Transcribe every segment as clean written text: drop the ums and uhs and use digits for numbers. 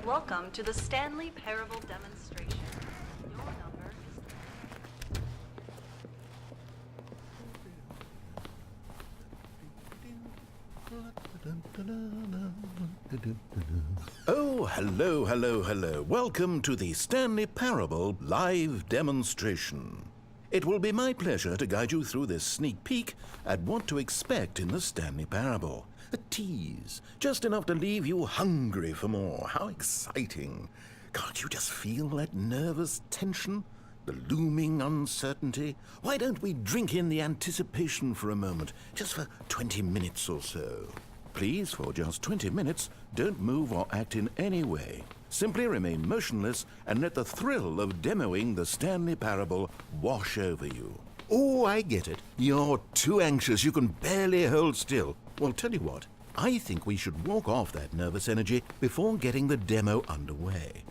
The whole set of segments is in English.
Welcome to the Stanley Parable demonstration. Your number is... Oh, hello. Welcome to the Stanley Parable live demonstration. It will be my pleasure to guide you through this sneak peek at what to expect in the Stanley Parable. A tease, just enough to leave you hungry for more. How exciting. Can't you just feel that nervous tension? The looming uncertainty? Why don't we drink in the anticipation for a moment, just for 20 minutes or so? Please, for just 20 minutes, don't move or act in any way. Simply remain motionless and let the thrill of demoing the Stanley Parable wash over you. Oh, I get it. You're too anxious. You can barely hold still. Well, tell you what. I think we should walk off that nervous energy before getting the demo underway.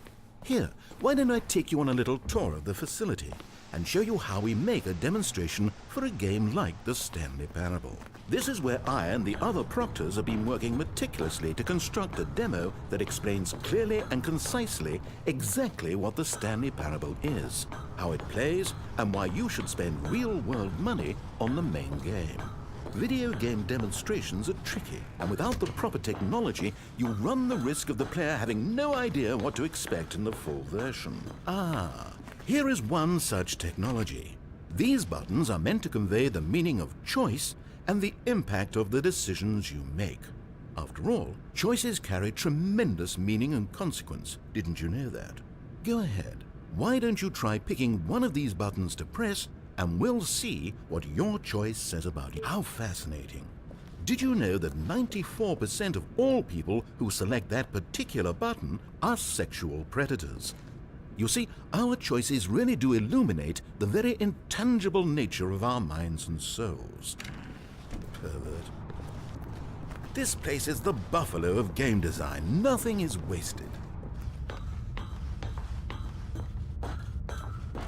Here, why don't I take you on a little tour of the facility and show you how we make a demonstration for a game like the Stanley Parable. This is where I and the other proctors have been working meticulously to construct a demo that explains clearly and concisely exactly what the Stanley Parable is, how it plays, and why you should spend real-world money on the main game. Video game demonstrations are tricky, and without the proper technology, you run the risk of the player having no idea what to expect in the full version. Here is one such technology. These buttons are meant to convey the meaning of choice and the impact of the decisions you make. After all, choices carry tremendous meaning and consequence. Didn't you know that? Go ahead. Why don't you try picking one of these buttons to press, and we'll see what your choice says about you. How fascinating. Did you know that 94% of all people who select that particular button are sexual predators? You see, our choices really do illuminate the very intangible nature of our minds and souls. Pervert. This place is the buffalo of game design. Nothing is wasted.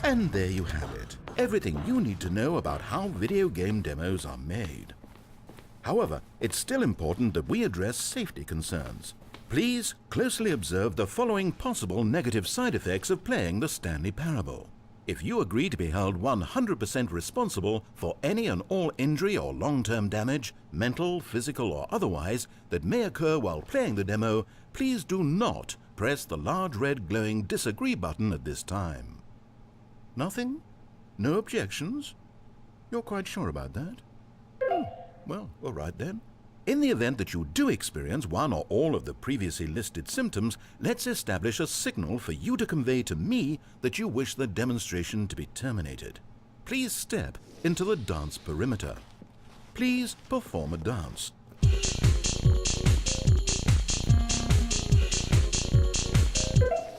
And there you have it. Everything you need to know about how video game demos are made. However, it's still important that we address safety concerns. Please closely observe the following possible negative side effects of playing the Stanley Parable. If you agree to be held 100% responsible for any and all injury or long-term damage, mental, physical, or otherwise, that may occur while playing the demo, please do not press the large red glowing disagree button at this time. Nothing? No objections? You're quite sure about that? Well, all right then. In the event that you do experience one or all of the previously listed symptoms, let's establish a signal for you to convey to me that you wish the demonstration to be terminated. Please step into the dance perimeter. Please perform a dance.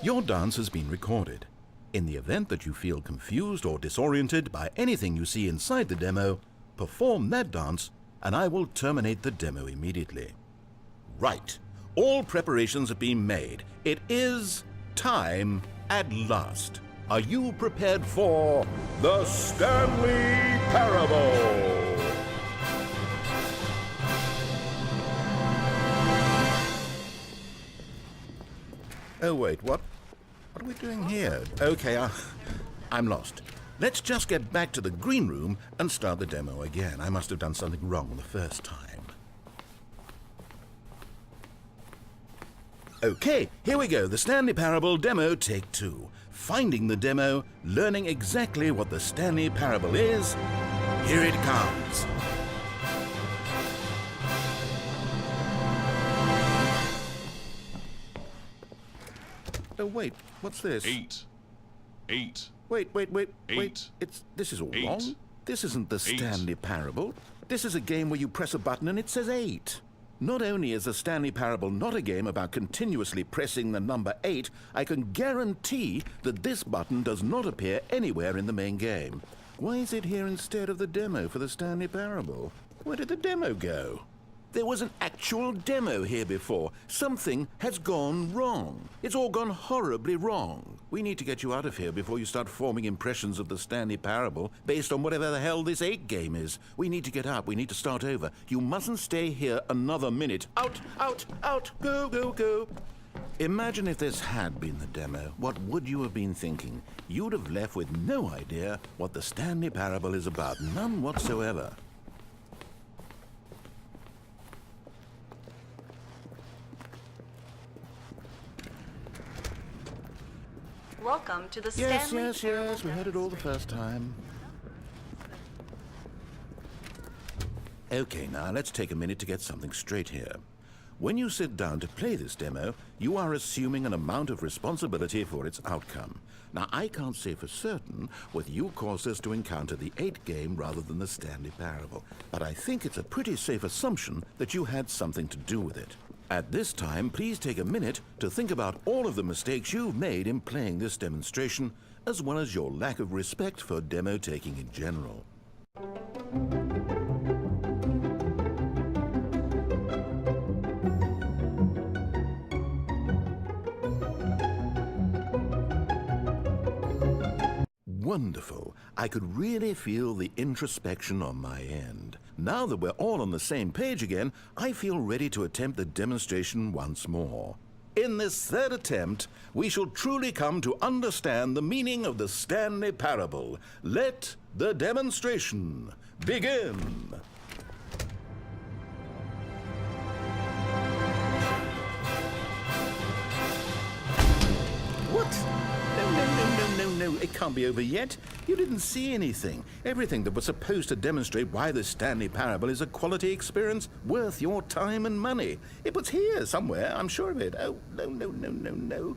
Your dance has been recorded. In the event that you feel confused or disoriented by anything you see inside the demo, perform that dance and I will terminate the demo immediately. Right. All preparations have been made. It is time at last. Are you prepared for the Stanley Parable? Oh wait, what? What are we doing here? Okay, I'm lost. Let's just get back to the green room and start the demo again. I must have done something wrong the first time. Okay, here we go. The Stanley Parable demo, take 2. Finding the demo, learning exactly what the Stanley Parable is. Here it comes. Oh, wait, what's this? 8. Wait. Eight. This is all 8. wrong. This isn't the Stanley Parable. This is a game where you press a button and it says 8. Not only is the Stanley Parable not a game about continuously pressing the number 8, I can guarantee that this button does not appear anywhere in the main game. Why is it here instead of the demo for the Stanley Parable? Where did the demo go? There was an actual demo here before. Something has gone wrong. It's all gone horribly wrong. We need to get you out of here before you start forming impressions of the Stanley Parable based on whatever the hell this 8 game is. We need to get out. We need to start over. You mustn't stay here another minute. Out! Go! Imagine if this had been the demo. What would you have been thinking? You'd have left with no idea what the Stanley Parable is about. None whatsoever. Welcome to the Yes, Stanley yes, Parable yes. We heard it all the first time. Okay, now let's take a minute to get something straight here. When you sit down to play this demo, you are assuming an amount of responsibility for its outcome. Now, I can't say for certain whether you caused us to encounter the 8 game rather than the Stanley Parable, but I think it's a pretty safe assumption that you had something to do with it. At this time, please take a minute to think about all of the mistakes you've made in playing this demonstration, as well as your lack of respect for demo taking in general. Wonderful. I could really feel the introspection on my end. Now that we're all on the same page again, I feel ready to attempt the demonstration once more. In this third attempt, we shall truly come to understand the meaning of the Stanley Parable. Let the demonstration begin. What? No, it can't be over yet. You didn't see anything. Everything that was supposed to demonstrate why the Stanley Parable is a quality experience worth your time and money. It was here somewhere, I'm sure of it. Oh, no.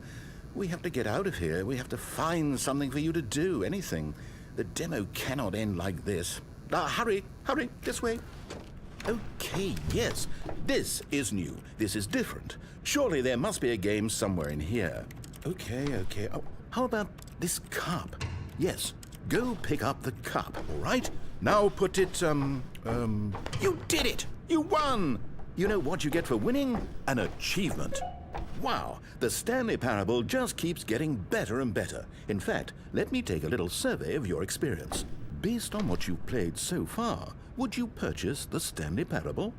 We have to get out of here. We have to find something for you to do, anything. The demo cannot end like this. Hurry, this way. Okay, yes, this is new. This is different. Surely there must be a game somewhere in here. Okay. Oh, how about this cup? Yes, go pick up the cup, all right? Now put it, You did it! You won! You know what you get for winning? An achievement. Wow, the Stanley Parable just keeps getting better and better. In fact, let me take a little survey of your experience. Based on what you've played so far, would you purchase the Stanley Parable?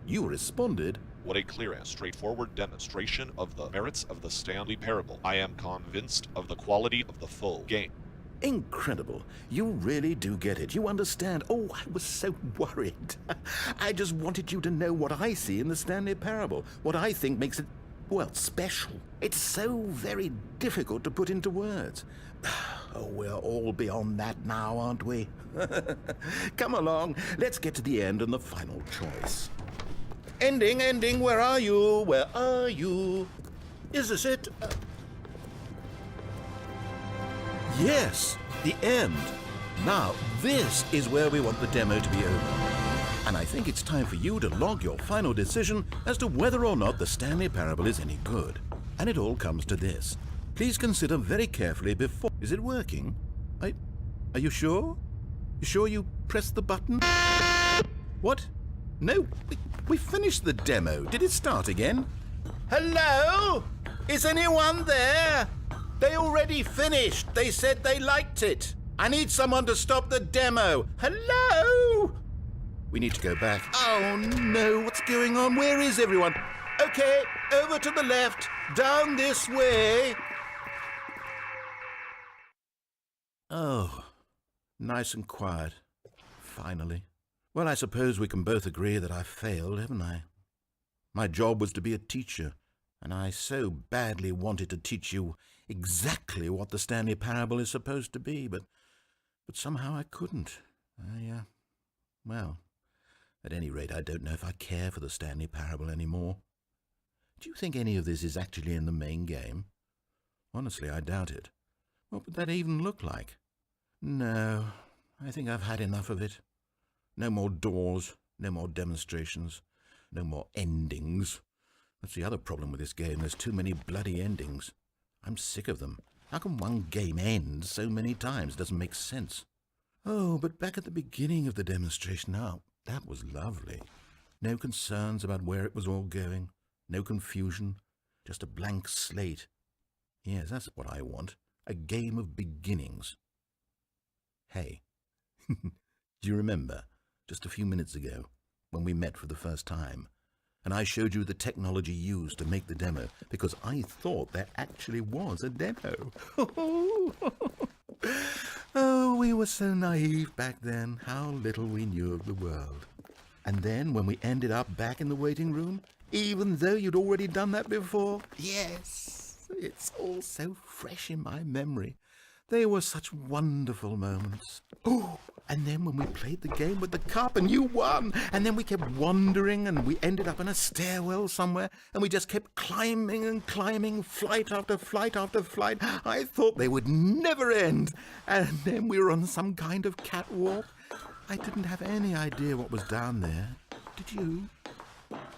You responded, "What a clear and straightforward demonstration of the merits of the Stanley Parable. I am convinced of the quality of the full game." Incredible. You really do get it. You understand. Oh, I was so worried. I just wanted you to know what I see in the Stanley Parable, what I think makes it, well, special. It's so very difficult to put into words. Oh, we're all beyond that now, aren't we? Come along. Let's get to the end and the final choice. Ending, where are you? Where are you? Is this it? Yes, the end. Now, this is where we want the demo to be over. And I think it's time for you to log your final decision as to whether or not the Stanley Parable is any good. And it all comes to this. Please consider very carefully before... Is it working? Are you sure? You sure you pressed the button? What? No, we finished the demo. Did it start again? Hello? Is anyone there? They already finished. They said they liked it. I need someone to stop the demo. Hello? We need to go back. Oh no, what's going on? Where is everyone? Okay, over to the left, down this way. Oh, nice and quiet. Finally. Well, I suppose we can both agree that I failed, haven't I? My job was to be a teacher, and I so badly wanted to teach you exactly what the Stanley Parable is supposed to be, but somehow I couldn't. Well, at any rate, I don't know if I care for the Stanley Parable anymore. Do you think any of this is actually in the main game? Honestly, I doubt it. What would that even look like? No, I think I've had enough of it. No more doors, no more demonstrations, no more endings. That's the other problem with this game. There's too many bloody endings. I'm sick of them. How can one game end so many times? It doesn't make sense. Oh, but back at the beginning of the demonstration, now, that was lovely. No concerns about where it was all going. No confusion. Just a blank slate. Yes, that's what I want. A game of beginnings. Hey, do you remember? Just a few minutes ago, when we met for the first time, and I showed you the technology used to make the demo because I thought there actually was a demo. Oh, we were so naive back then, how little we knew of the world. And then when we ended up back in the waiting room, even though you'd already done that before, yes, it's all so fresh in my memory. They were such wonderful moments. Oh, and then when we played the game with the cup and you won, and then we kept wandering and we ended up in a stairwell somewhere and we just kept climbing and climbing, flight after flight after flight. I thought they would never end. And then we were on some kind of catwalk. I didn't have any idea what was down there. Did you?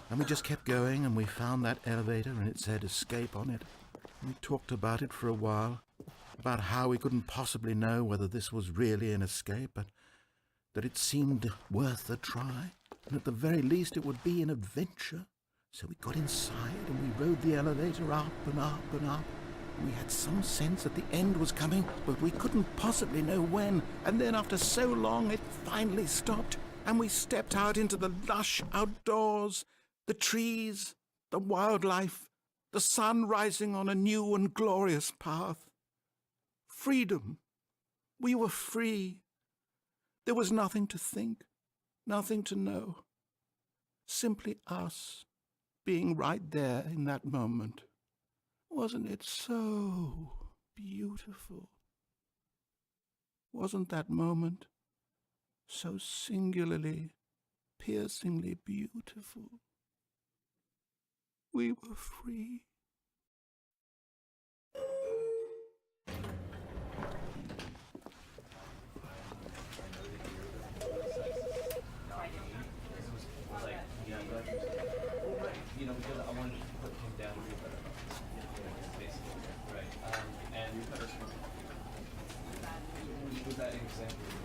And we just kept going and we found that elevator and it said escape on it. We talked about it for a while, about how we couldn't possibly know whether this was really an escape, but that it seemed worth a try, and at the very least it would be an adventure. So we got inside and we rode the elevator up and up and up. We had some sense that the end was coming, but we couldn't possibly know when. And then after so long, it finally stopped, and we stepped out into the lush outdoors, the trees, the wildlife, the sun rising on a new and glorious path. Freedom. We were free. There was nothing to think, nothing to know. Simply us being right there in that moment. Wasn't it so beautiful? Wasn't that moment so singularly, piercingly beautiful? We were free. You know, because I wanted to put him down here, but basically, right? And we put our was that an example?